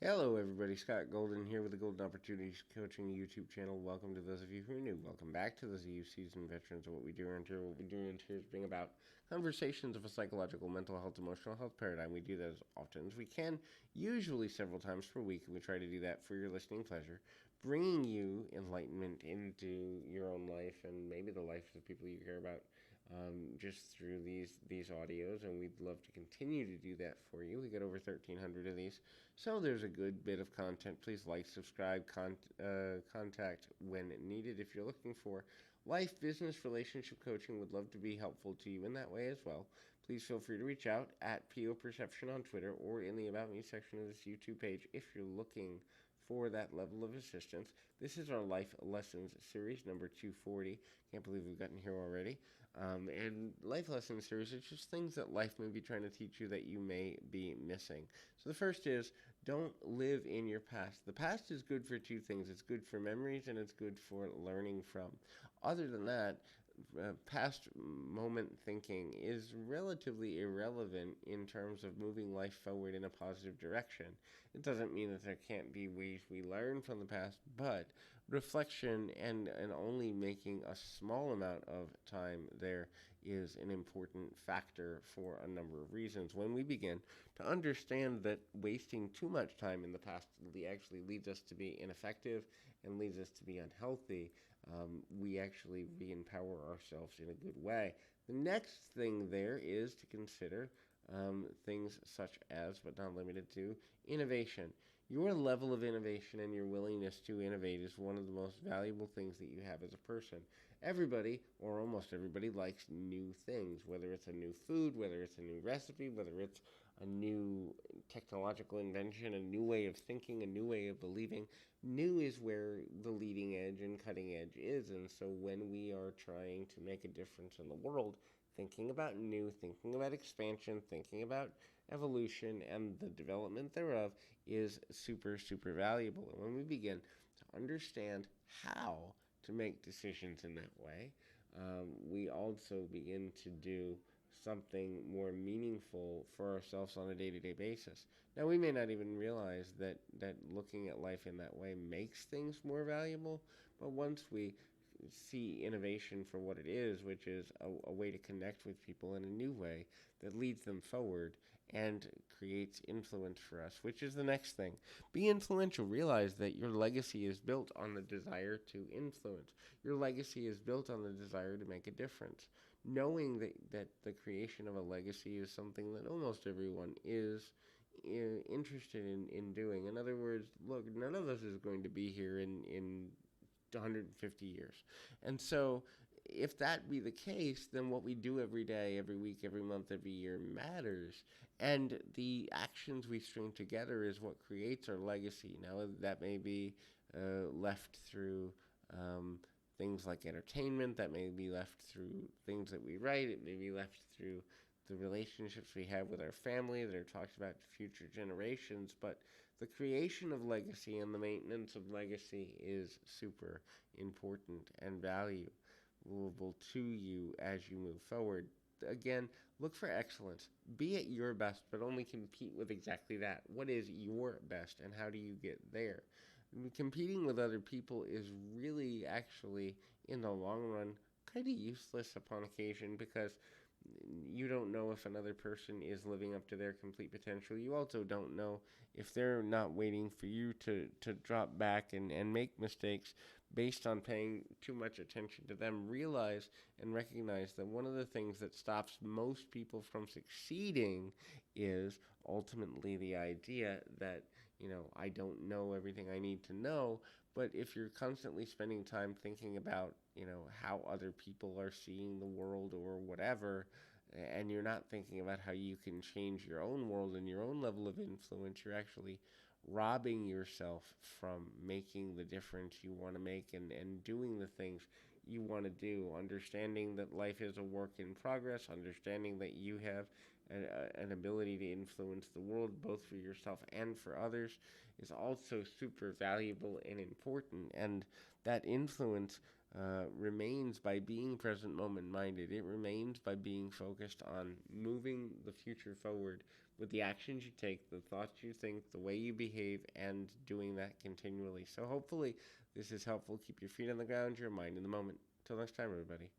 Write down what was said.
Hello, everybody. Scott Golden here with the Golden Opportunities Coaching YouTube channel. Welcome to those of you who are new. Welcome back to those of you seasoned veterans of what we do around here. What we do around here is bring about conversations of a psychological, mental health, emotional health paradigm. We do that as often as we can, usually several times per week, and we try to do that for your listening pleasure, bringing you enlightenment into your own life and maybe the life of the people you care about. Just through these audios, and we'd love to continue to do that for you. We got over 1,300 of these, so there's a good bit of content. Please like, subscribe, contact when needed if you're looking for life, business, relationship coaching. Would love to be helpful to you in that way as well. Please feel free to reach out at PO Perception on Twitter or in the About Me section of this YouTube page if you're looking for that level of assistance. This is our Life Lessons series, number 240. Can't believe we've gotten here already. And Life Lessons series is just things that life may be trying to teach you that you may be missing. So the first is, don't live in your past. The past is good for two things. It's good for memories and it's good for learning from. Other than that, past moment thinking is relatively irrelevant in terms of moving life forward in a positive direction. It doesn't mean that there can't be ways we learn from the past, but reflection and only making a small amount of time there is an important factor for a number of reasons. When we begin to understand that wasting too much time in the past actually leads us to be ineffective and leads us to be unhealthy, we actually re-empower ourselves in a good way. The next thing there is to consider things such as, but not limited to, innovation. Your level of innovation and your willingness to innovate is one of the most valuable things that you have as a person. Everybody, or almost everybody, likes new things, whether it's a new food, whether it's a new recipe, whether it's a new technological invention, a new way of thinking, a new way of believing. New is where the leading edge and cutting edge is, and so when we are trying to make a difference in the world, thinking about new, thinking about expansion, thinking about evolution and the development thereof is super, super valuable. And when we begin to understand how to make decisions in that way, we also begin to do something more meaningful for ourselves on a day-to-day basis. Now, we may not even realize that looking at life in that way makes things more valuable, but once we see innovation for what it is, which is a way to connect with people in a new way that leads them forward and creates influence for us, which is the next thing. Be influential. Realize that your legacy is built on the desire to influence. Your legacy is built on the desire to make a difference. Knowing that the creation of a legacy is something that almost everyone is interested in doing. In other words, look, none of us is going to be here in 150 years. And so if that be the case, then what we do every day, every week, every month, every year matters. And the actions we string together is what creates our legacy. Now, that may be left through things like entertainment, that may be left through things that we write, it may be left through the relationships we have with our family that are talked about to future generations, but the creation of legacy and the maintenance of legacy is super important and valuable to you as you move forward. Again, look for excellence. Be at your best, but only compete with exactly that. What is your best, and how do you get there? Competing with other people is really actually, in the long run, kind of useless upon occasion because you don't know if another person is living up to their complete potential. You also don't know if they're not waiting for you to drop back and make mistakes based on paying too much attention to them. Realize and recognize that one of the things that stops most people from succeeding is ultimately the idea that, I don't know everything I need to know. But if you're constantly spending time thinking about, how other people are seeing the world or whatever, and you're not thinking about how you can change your own world and your own level of influence, you're actually robbing yourself from making the difference you want to make and doing the things you want to do. Understanding that life is a work in progress, understanding that you have an ability to influence the world both for yourself and for others is also super valuable and important. And that influence remains by being present moment minded. It remains by being focused on moving the future forward with the actions you take, the thoughts you think, the way you behave, and doing that continually. So hopefully this is helpful. Keep your feet on the ground, your mind in the moment. Till next time, everybody.